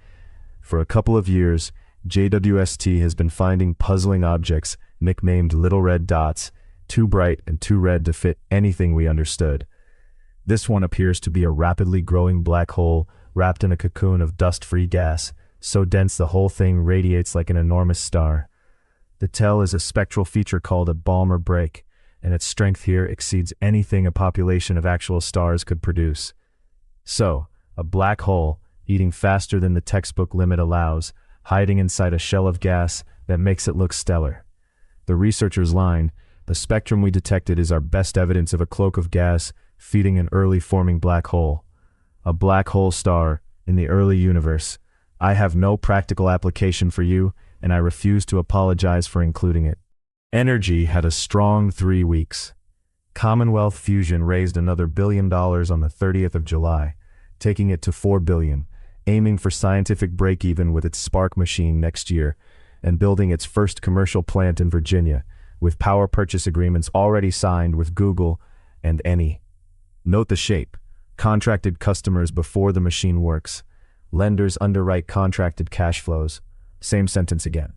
For a couple of years, JWST has been finding puzzling objects nicknamed little red dots, too bright and too red to fit anything we understood. This one appears to be a rapidly growing black hole wrapped in a cocoon of dust-free gas, so dense the whole thing radiates like an enormous star. The TEL is a spectral feature called a Balmer break, and its strength here exceeds anything a population of actual stars could produce. So, a black hole, eating faster than the textbook limit allows, hiding inside a shell of gas that makes it look stellar. The researchers' line, the spectrum we detected is our best evidence of a cloak of gas feeding an early forming black hole. A black hole star in the early universe. I have no practical application for you, and I refuse to apologize for including it. Energy had a strong 3 weeks. Commonwealth Fusion raised another $1 billion on the 30th of July, taking it to $4 billion, aiming for scientific break-even with its Spark machine next year, and building its first commercial plant in Virginia, with power purchase agreements already signed with Google and Eni. Note the shape. Contracted customers before the machine works. Lenders underwrite contracted cash flows. Same sentence again.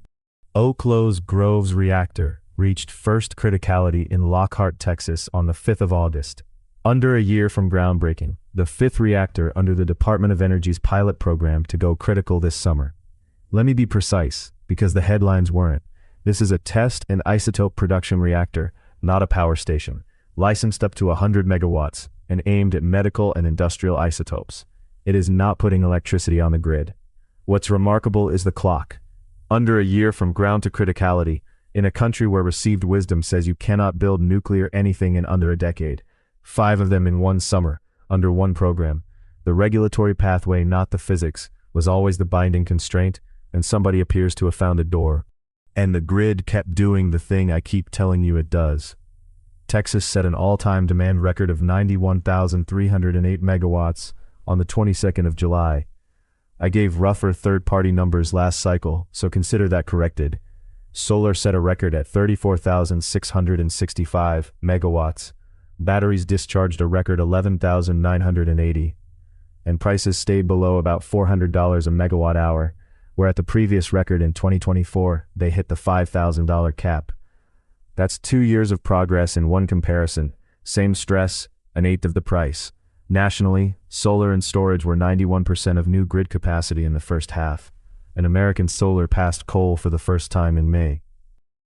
Oklo's Groves reactor reached first criticality in Lockhart, Texas on the 5th of August. Under a year from groundbreaking, the fifth reactor under the Department of Energy's pilot program to go critical this summer. Let me be precise, because the headlines weren't. This is a test and isotope production reactor, not a power station, licensed up to 100 megawatts, and aimed at medical and industrial isotopes. It is not putting electricity on the grid. What's remarkable is the clock. Under a year from ground to criticality, in a country where received wisdom says you cannot build nuclear anything in under a decade, 5 of them in one summer, under one program. The regulatory pathway, not the physics, was always the binding constraint, and somebody appears to have found a door. And the grid kept doing the thing I keep telling you it does. Texas set an all-time demand record of 91,308 megawatts on the 22nd of July. I gave rougher third-party numbers last cycle, so consider that corrected. Solar set a record at 34,665 megawatts. Batteries discharged a record 11,980. And prices stayed below about $400 a megawatt hour, where at the previous record in 2024, they hit the $5,000 cap. That's 2 years of progress in one comparison. Same stress, an eighth of the price. Nationally, solar and storage were 91% of new grid capacity in the first half, and American solar passed coal for the first time in May.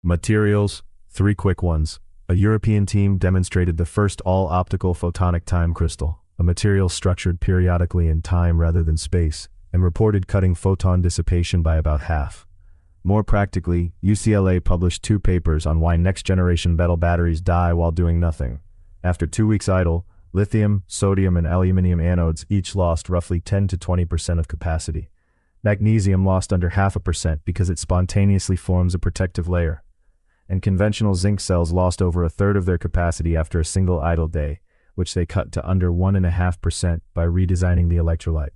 Materials, 3 quick ones. A European team demonstrated the first all-optical photonic time crystal, a material structured periodically in time rather than space, and reported cutting photon dissipation by about half. More practically, UCLA published 2 papers on why next-generation metal batteries die while doing nothing. After 2 weeks idle, lithium, sodium, and aluminum anodes each lost roughly 10 to 20% of capacity. Magnesium lost under 0.5% because it spontaneously forms a protective layer. And conventional zinc cells lost over a third of their capacity after a single idle day, which they cut to under 1.5% by redesigning the electrolyte.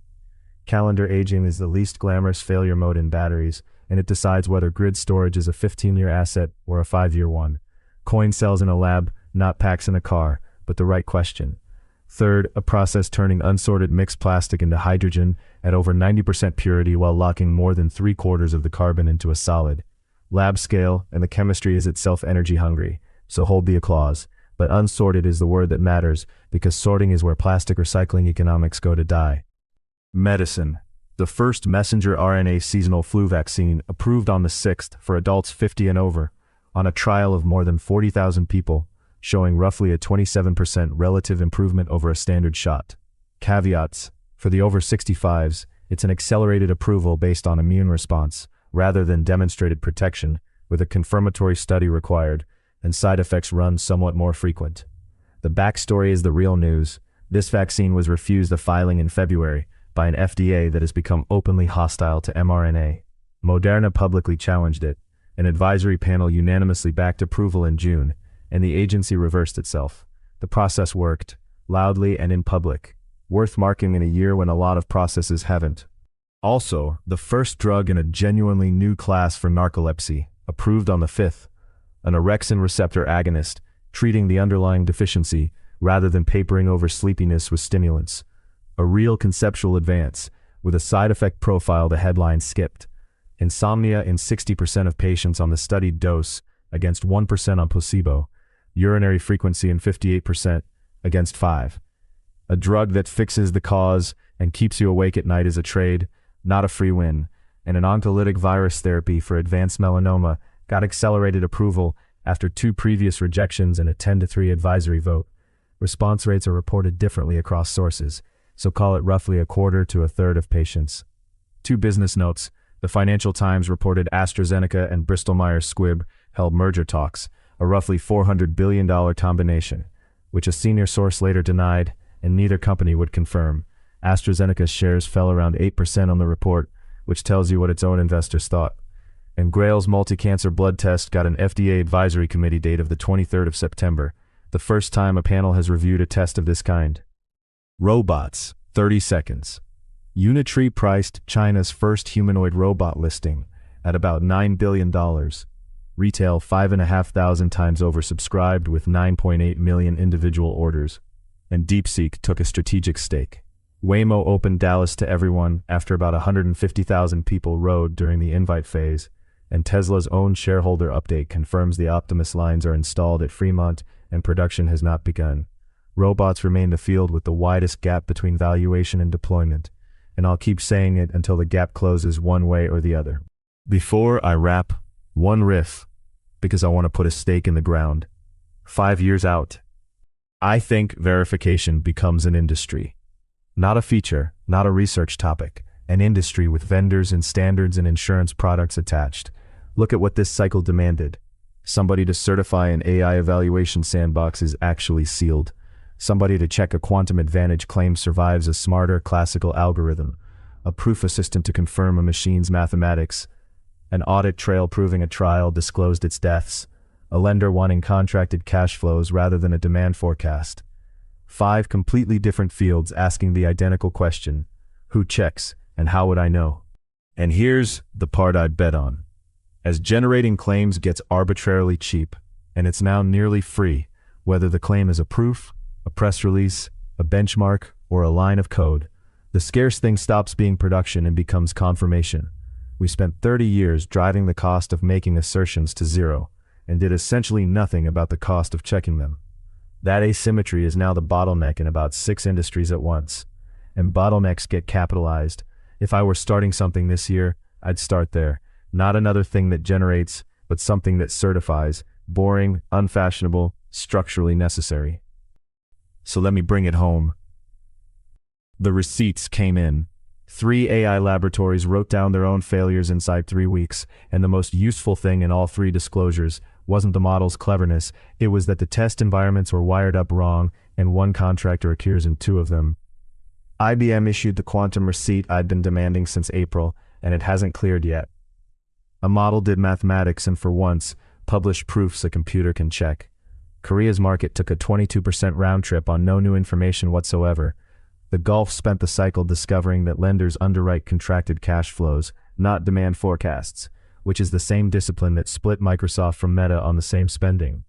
Calendar aging is the least glamorous failure mode in batteries, and it decides whether grid storage is a 15-year asset or a 5-year one. Coin cells in a lab, not packs in a car, but the right question. Third, a process turning unsorted mixed plastic into hydrogen at over 90% purity while locking more than 3/4 of the carbon into a solid. Lab scale, and the chemistry is itself energy hungry, so hold the applause. But unsorted is the word that matters, because sorting is where plastic recycling economics go to die. Medicine. The first messenger RNA seasonal flu vaccine approved on the 6th for adults 50 and over, on a trial of more than 40,000 people, showing roughly a 27% relative improvement over a standard shot. Caveats. For the over 65s, it's an accelerated approval based on immune response, rather than demonstrated protection, with a confirmatory study required, and side effects run somewhat more frequent. The backstory is the real news. This vaccine was refused a filing in February by an FDA that has become openly hostile to mRNA. Moderna publicly challenged it. An advisory panel unanimously backed approval in June, and the agency reversed itself. The process worked, loudly and in public, worth marking in a year when a lot of processes haven't. Also, the first drug in a genuinely new class for narcolepsy, approved on the 5th, an orexin receptor agonist, treating the underlying deficiency rather than papering over sleepiness with stimulants. A real conceptual advance, with a side effect profile the headline skipped. Insomnia in 60% of patients on the studied dose against 1% on placebo. Urinary frequency in 58% against 5%. A drug that fixes the cause and keeps you awake at night is a trade, not a free win. And an oncolytic virus therapy for advanced melanoma got accelerated approval after 2 previous rejections and a 10-3 advisory vote. Response rates are reported differently across sources, so call it roughly 1/4 to 1/3 of patients. 2 business notes. The Financial Times reported AstraZeneca and Bristol-Myers Squibb held merger talks, a roughly $400 billion combination, which a senior source later denied, and neither company would confirm. AstraZeneca's shares fell around 8% on the report, which tells you what its own investors thought. And Grail's multi-cancer blood test got an FDA advisory committee date of the 23rd of September, the first time a panel has reviewed a test of this kind. Robots, 30 seconds. Unitree priced China's first humanoid robot listing at about $9 billion. Retail 5,500 times oversubscribed with 9.8 million individual orders. And DeepSeek took a strategic stake. Waymo opened Dallas to everyone after about 150,000 people rode during the invite phase, and Tesla's own shareholder update confirms the Optimus lines are installed at Fremont and production has not begun. Robots remain the field with the widest gap between valuation and deployment, and I'll keep saying it until the gap closes one way or the other. Before I wrap, one riff, because I want to put a stake in the ground. 5 years out, I think verification becomes an industry. Not a feature, not a research topic, an industry with vendors and standards and insurance products attached. Look at what this cycle demanded. Somebody to certify an AI evaluation sandbox is actually sealed. Somebody to check a quantum advantage claim survives a smarter classical algorithm. A proof assistant to confirm a machine's mathematics. An audit trail proving a trial disclosed its deaths. A lender wanting contracted cash flows rather than a demand forecast. 5 completely different fields asking the identical question. Who checks, and how would I know? And here's the part I'd bet on. As generating claims gets arbitrarily cheap, and it's now nearly free, whether the claim is a proof, a press release, a benchmark, or a line of code, the scarce thing stops being production and becomes confirmation. We spent 30 years driving the cost of making assertions to zero, and did essentially nothing about the cost of checking them. That asymmetry is now the bottleneck in about 6 industries at once. And bottlenecks get capitalized. If I were starting something this year, I'd start there. Not another thing that generates, but something that certifies. Boring, unfashionable, structurally necessary. So let me bring it home. The receipts came in. 3 AI laboratories wrote down their own failures inside 3 weeks, and the most useful thing in all 3 disclosures wasn't the model's cleverness, it was that the test environments were wired up wrong, and one contractor occurs in 2 of them. IBM issued the quantum receipt I'd been demanding since April, and it hasn't cleared yet. A model did mathematics and for once, published proofs a computer can check. Korea's market took a 22% round trip on no new information whatsoever. The Gulf spent the cycle discovering that lenders underwrite contracted cash flows, not demand forecasts, which is the same discipline that split Microsoft from Meta on the same spending.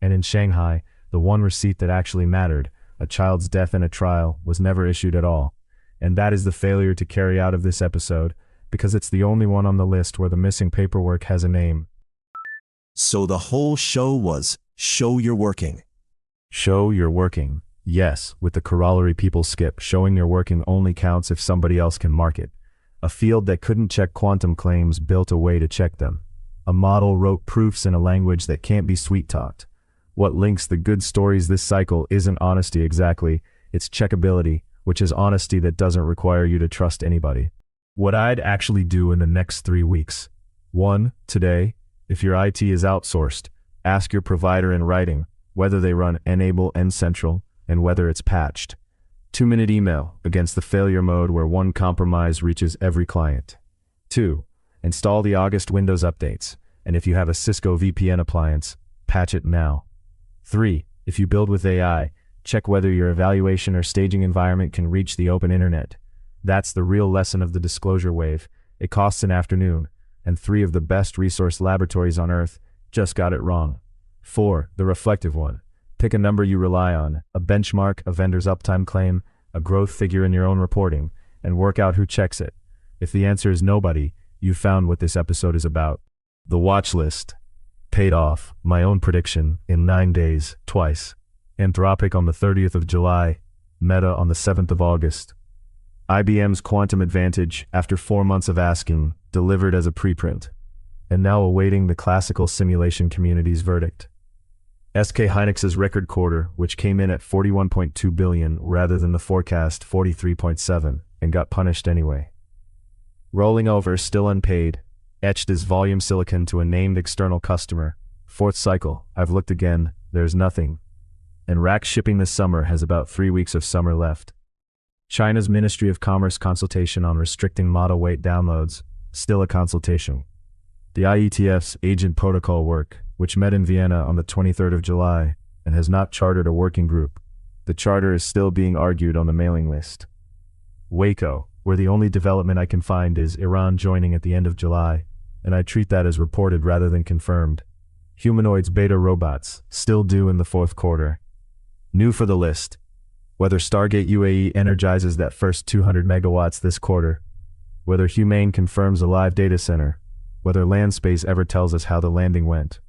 And in Shanghai, the one receipt that actually mattered, a child's death in a trial, was never issued at all. And that is the failure to carry out of this episode, because it's the only one on the list where the missing paperwork has a name. So the whole show was, show you're working. Show you're working. Yes, with the corollary people skip, showing you're working only counts if somebody else can mark it. A field that couldn't check quantum claims built a way to check them. A model wrote proofs in a language that can't be sweet-talked. What links the good stories this cycle isn't honesty exactly, it's checkability, which is honesty that doesn't require you to trust anybody. What I'd actually do in the next 3 weeks. 1. Today, if your IT is outsourced, ask your provider in writing, whether they run enable central, and whether it's patched. 2-minute email against the failure mode where one compromise reaches every client. 2. Install the August Windows updates, and if you have a Cisco VPN appliance, patch it now. 3. If you build with AI, check whether your evaluation or staging environment can reach the open internet. That's the real lesson of the disclosure wave. It costs an afternoon, and 3 of the best resource laboratories on Earth just got it wrong. 4. The reflective one. Pick a number you rely on, a benchmark, a vendor's uptime claim, a growth figure in your own reporting, and work out who checks it. If the answer is nobody, you found what this episode is about. The watch list. Paid off, my own prediction, in 9 days, twice. Anthropic on the 30th of July, Meta on the 7th of August. IBM's quantum advantage, after 4 months of asking, delivered as a preprint, and now awaiting the classical simulation community's verdict. SK Hynix's record quarter, which came in at 41.2 billion rather than the forecast 43.7, and got punished anyway. Rolling over, still unpaid, etched as volume silicon to a named external customer. 4th cycle, I've looked again, there's nothing. And rack shipping this summer has about 3 weeks of summer left. China's Ministry of Commerce consultation on restricting model weight downloads, still a consultation. The IETF's agent protocol work, which met in Vienna on the 23rd of July, and has not chartered a working group. The charter is still being argued on the mailing list. Waco, where the only development I can find is Iran joining at the end of July, and I treat that as reported rather than confirmed. Humanoids beta robots, still due in the 4th quarter. New for the list. Whether Stargate UAE energizes that first 200 megawatts this quarter, whether Humain confirms a live data center, whether Landspace ever tells us how the landing went,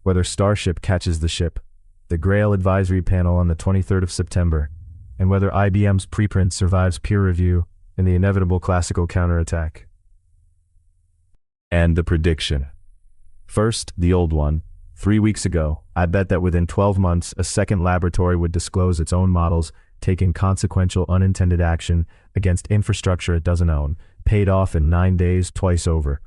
whether Starship catches the ship, the Grail advisory panel on the 23rd of September, and whether IBM's preprint survives peer review and the inevitable classical counterattack. And the prediction. First, the old one. 3 weeks ago, I bet that within 12 months, a second laboratory would disclose its own models, taking consequential unintended action against infrastructure it doesn't own, paid off in 9 days, twice over.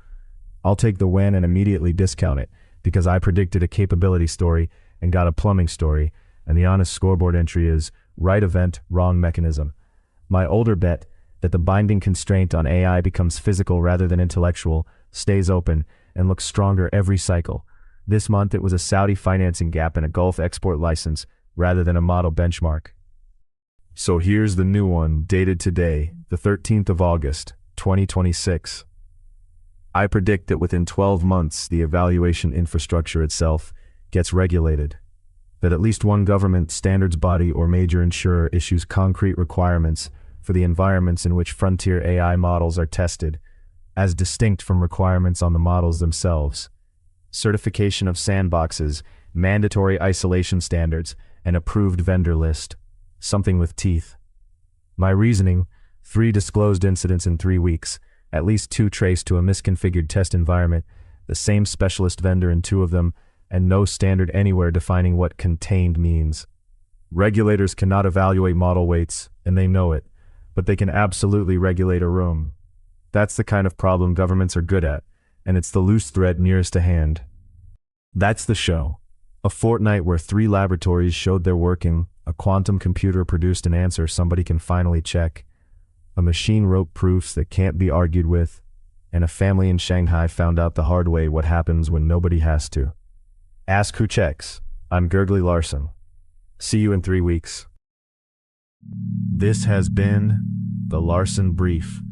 I'll take the win and immediately discount it, because I predicted a capability story and got a plumbing story, and the honest scoreboard entry is right event, wrong mechanism. My older bet that the binding constraint on AI becomes physical rather than intellectual stays open and looks stronger every cycle. This month it was a Saudi financing gap and a Gulf export license rather than a model benchmark. So here's the new one, dated today, the 13th of August, 2026. I predict that within 12 months the evaluation infrastructure itself gets regulated, that at least one government standards body or major insurer issues concrete requirements for the environments in which frontier AI models are tested, as distinct from requirements on the models themselves. Certification of sandboxes, mandatory isolation standards, and approved vendor list. Something with teeth. My reasoning, 3 disclosed incidents in 3 weeks, at least 2 traced to a misconfigured test environment, the same specialist vendor in 2 of them, and no standard anywhere defining what contained means. Regulators cannot evaluate model weights, and they know it, but they can absolutely regulate a room. That's the kind of problem governments are good at, and it's the loose thread nearest to hand. That's the show. A fortnight where 3 laboratories showed they're working, a quantum computer produced an answer somebody can finally check, a machine wrote proofs that can't be argued with, and a family in Shanghai found out the hard way what happens when nobody has to. Ask who checks. I'm Gergely Larson. See you in 3 weeks. This has been the Larson Brief.